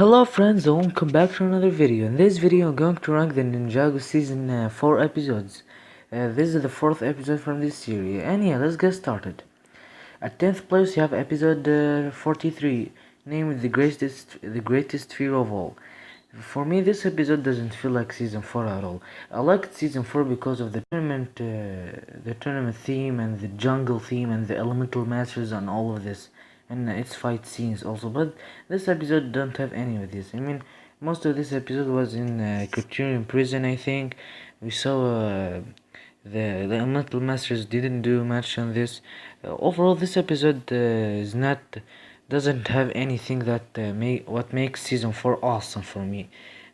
Hello friends and welcome back to another video. In this video I'm going to rank the Ninjago season 4 episodes. This is the 4th episode from this series and yeah, let's get started. At 10th place you have episode 43, named the greatest fear of all. For me this episode doesn't feel like season 4 at all. I liked season 4 because of the tournament theme and the jungle theme and the elemental masters and all of this, and its fight scenes also. But this episode don't have any of this. I mean, most of this episode was in Criterion prison, I think. We saw the elemental masters didn't do much on this. Overall this episode doesn't have anything that what makes season 4 awesome for me.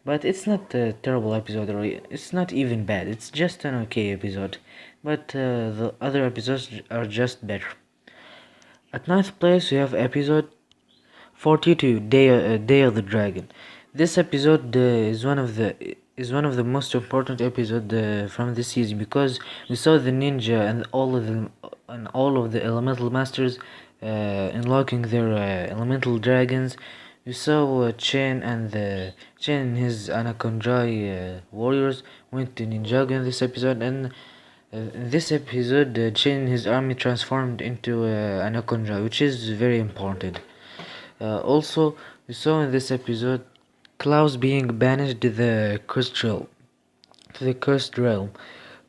But it's not a terrible episode, or it's not even bad. It's just an okay episode. But the other episodes are just better. At ninth place we have episode 42, Day of the Dragon. This episode is one of the most important episodes from this season, because we saw the ninja and all of the elemental masters unlocking their elemental dragons. We saw Chen and his Anaconjai warriors went to Ninjago in this episode, and in this episode, Chen and his army transformed into Anaconda, which is very important. Also, we saw in this episode Klaus being banished to the cursed realm.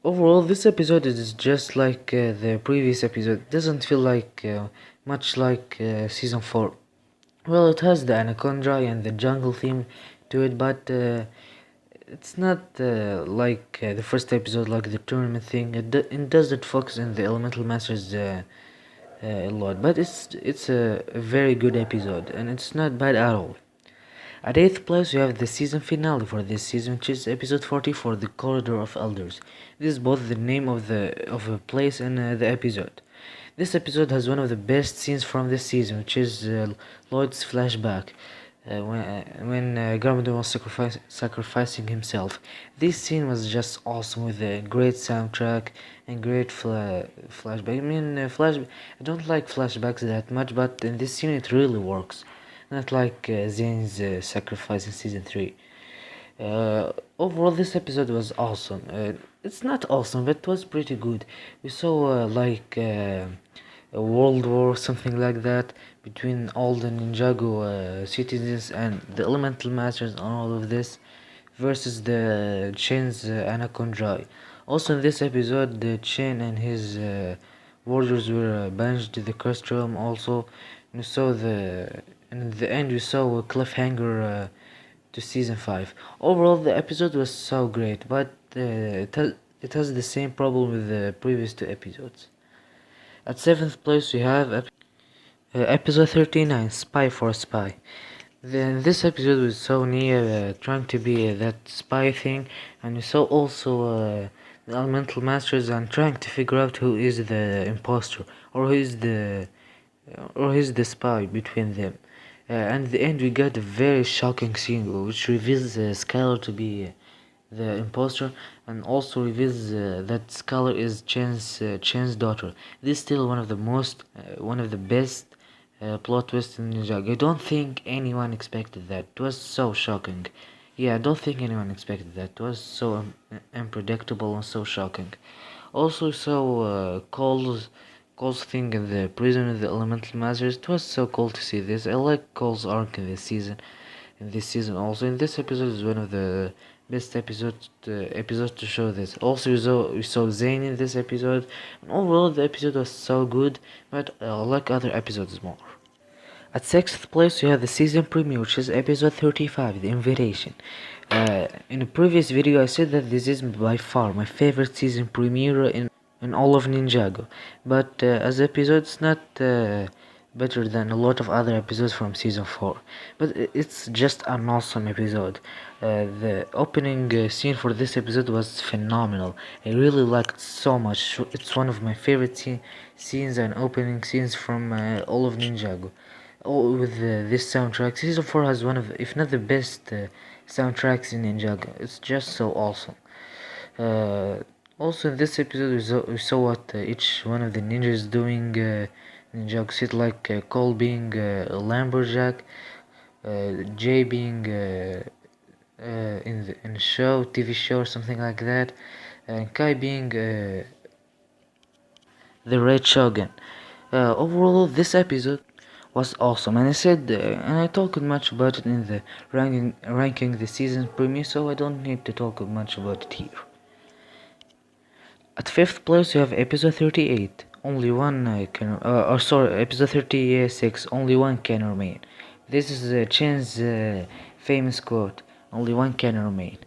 Overall, this episode is just like the previous episode. It doesn't feel like much like season 4. Well, it has the Anaconda and the jungle theme to it, but it's not like the first episode, like the tournament thing. It doesn't focus on the elemental masters a lot, but it's a very good episode, and it's not bad at all. At 8th place we have the season finale for this season, which is episode 44, The Corridor of Elders. This is both the name of a place and the episode. This episode has one of the best scenes from this season, which is Lloyd's flashback when Garmadon was sacrificing himself. This scene was just awesome, with a great soundtrack and great flashback. I mean, I don't like flashbacks that much, but in this scene it really works. Not like Zane's sacrifice in season 3. Overall, this episode was awesome. It's not awesome, but it was pretty good. We saw a world war, something like that, between all the Ninjago citizens and the elemental masters and all of this, versus the Chen's Anaconda. Also in this episode, the Chen and his warriors were banished to the cursed realm. Also, we saw and in the end we saw a cliffhanger to season 5. Overall, the episode was so great, but it has the same problem with the previous 2 episodes. At 7th place we have episode 39, Spy for Spy. Then this episode we saw Nia trying to be that spy thing, and we saw also the elemental masters and trying to figure out who is the imposter, or who is the spy between them. And at the end we got a very shocking scene which reveals Skylar to be the imposter, and also reveals that Skylar is Chen's daughter. This is still one of the best plot twists in Ninjago. I don't think anyone expected that. It was so shocking. Yeah, I don't think anyone expected that. It was so unpredictable and so shocking. Also, Cole's thing in the prison with the elemental masters. It was so cool to see this. I like Cole's arc in this season. Also, in this episode is one of the best episodes to show this. Also, we saw Zane in this episode, and overall the episode was so good, but I like other episodes more. At 6th place we have the season premiere, which is episode 35, The Invitation. In a previous video I said that this is by far my favorite season premiere in all of Ninjago, but as episode it's not better than a lot of other episodes from season 4, but it's just an awesome episode. The opening scene for this episode was phenomenal. I really liked it so much. It's one of my favorite scenes and opening scenes from all of Ninjago. Oh, with this soundtrack, season 4 has one of, if not the best soundtracks in Ninjago. It's just so awesome. Also in this episode we saw what each one of the ninjas doing. Ninjago said, like Cole being a lumberjack, Jay being in a show, TV show or something like that, and Kai being the Red Shogun. Overall, this episode was awesome, and I talked much about it in the ranking the season premiere, so I don't need to talk much about it here. At fifth place, you have episode 38. Only one episode 36. Only one can remain. This is Chen's famous quote. Only one can remain.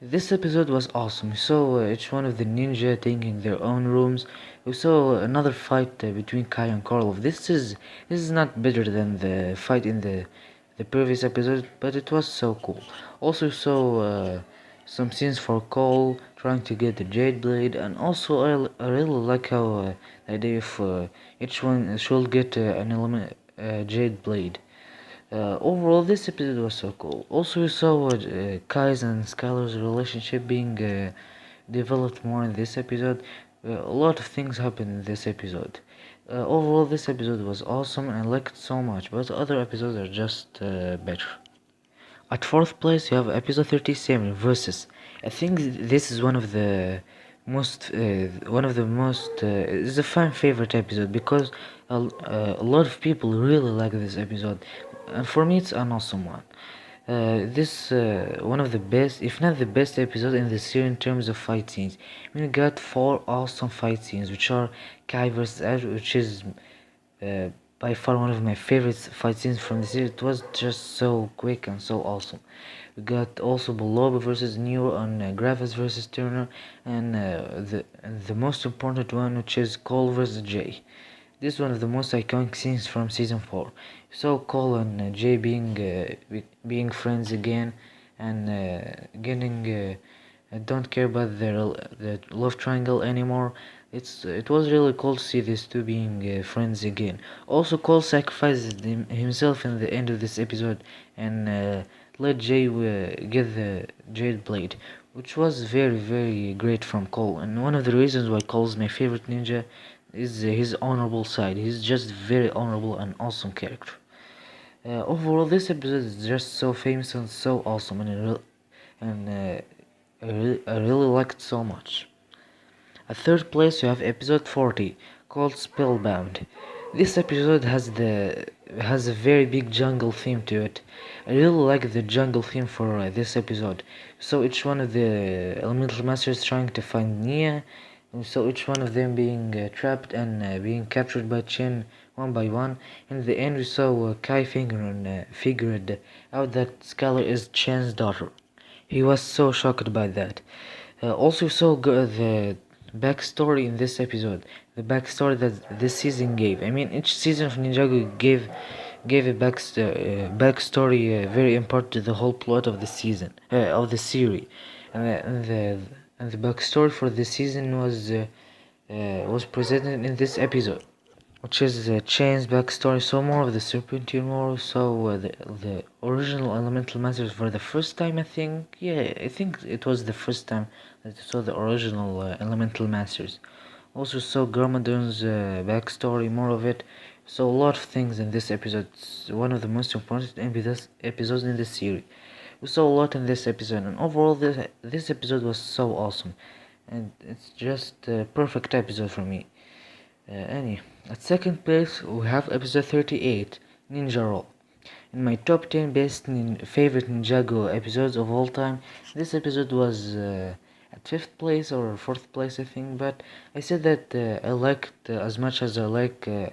This episode was awesome. We saw each one of the ninja taking their own rooms. We saw another fight between Kai and Karlov. This is not better than the fight in the previous episode, but it was so cool. Also saw some scenes for Cole trying to get the Jade Blade, and also I really like how the idea of each one should get an element Jade Blade. Overall, this episode was so cool. Also, we saw Kai's and Skylar's relationship being developed more in this episode. A lot of things happened in this episode. Overall, this episode was awesome and I liked it so much, but other episodes are just better. At fourth place, you have episode 37, Versus. I think this is one of the most, it's a fan favorite episode because a lot of people really like this episode, and for me, it's an awesome one. This one of the best, if not the best episode in the series in terms of fight scenes. We got 4 awesome fight scenes, which are Kai vs. Ash, which is by far one of my favorite fight scenes from the series. It was just so quick and so awesome. We got also Boloba versus Nero and Gravis versus Turner, and the most important one, which is Cole versus Jay. This is one of the most iconic scenes from season 4. So Cole and Jay being friends again, and getting don't care about their love triangle anymore. It was really cool to see these two being friends again. Also, Cole sacrificed himself in the end of this episode and let Jay get the Jade Blade, which was very great from Cole. And one of the reasons why Cole is my favorite ninja is his honorable side. He's just very honorable and awesome character. Overall, this episode is just so famous and so awesome, I really liked it so much. At third place, you have episode 40, called Spellbound. This episode has a very big jungle theme to it. I really like the jungle theme for this episode. So each one of the elemental masters trying to find Nia. So each one of them being trapped and being captured by Chen one by one. In the end, we saw Kai figured out that Skylar is Chen's daughter. He was so shocked by that. Also saw the backstory in this episode, the backstory that this season gave. I mean, each season of Ninjago gave a backstory very important to the whole plot of the season of the series, and the backstory for this season was presented in this episode, which is Chain's backstory. So more of the Serpentine War. So the original elemental masters for the first time. I think it was the first time that I saw the original elemental masters. Also saw Garmadon's backstory, more of it. So a lot of things in this episode. It's one of the most important episodes in the series. We saw a lot in this episode, and overall this episode was so awesome, and it's just a perfect episode for me. At second place, we have episode 38, Ninja Roll. In my top 10 best favorite Ninjago episodes of all time, this episode was at 5th place or 4th place, I think, but I said that I liked as much as I like the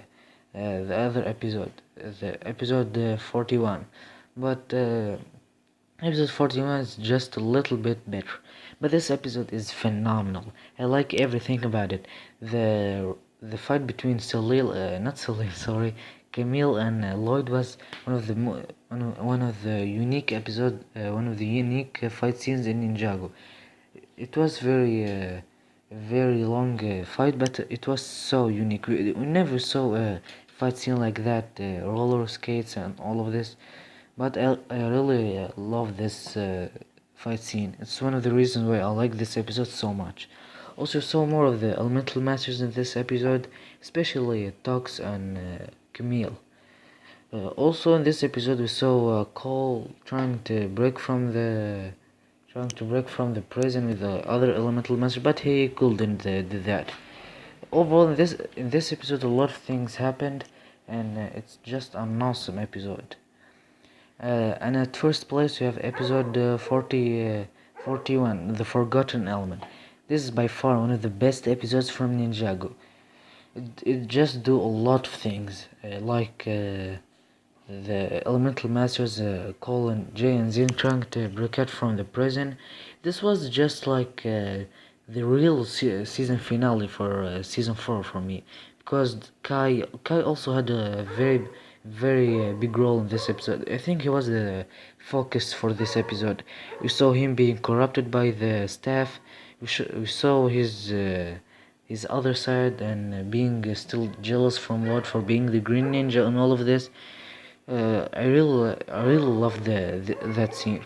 other episode, the episode 41. But episode 41 is just a little bit better. But this episode is phenomenal. I like everything about it. The fight between Camille and Lloyd was one of the unique one of the unique fight scenes in Ninjago. It was very long fight, but it was so unique. We never saw a fight scene like that, roller skates and all of this. But I really love this fight scene. It's one of the reasons why I like this episode so much. Also saw more of the elemental masters in this episode, especially Tox and Camille. Also in this episode we saw Cole trying to break from the prison with the other elemental master, but he couldn't do that. Overall, in this episode, a lot of things happened, and it's just an awesome episode. And at first place, we have episode 41, The Forgotten Element. This is by far one of the best episodes from Ninjago. It just do a lot of things, the elemental masters Colin, Jay, and Zin trying to break out from the prison. This was just like the real season finale for season 4 for me, because Kai also had a very big role in this episode. I think he was the focus for this episode. We saw him being corrupted by the staff. We saw his other side, and being still jealous from Lord for being the Green Ninja and all of this. I really love that scene.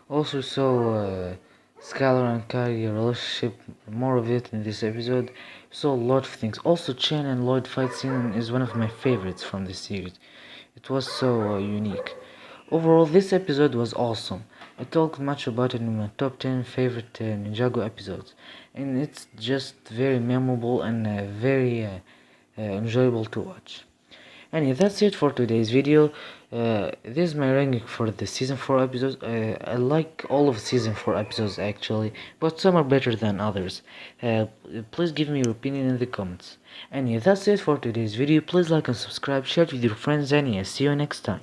Also saw Skylar and Kyrie relationship, more of it in this episode. Saw a lot of things. Also, Chen and Lloyd fight scene is one of my favorites from this series. It was so unique. Overall, this episode was awesome. I talked much about it in my top 10 favorite Ninjago episodes, and it's just very memorable and very enjoyable to watch. Anyway, that's it for today's video. This is my ranking for the season 4 episodes. I like all of season 4 episodes actually, but some are better than others. Please give me your opinion in the comments. Anyway, that's it for today's video. Please like and subscribe, share it with your friends, and yeah, see you next time.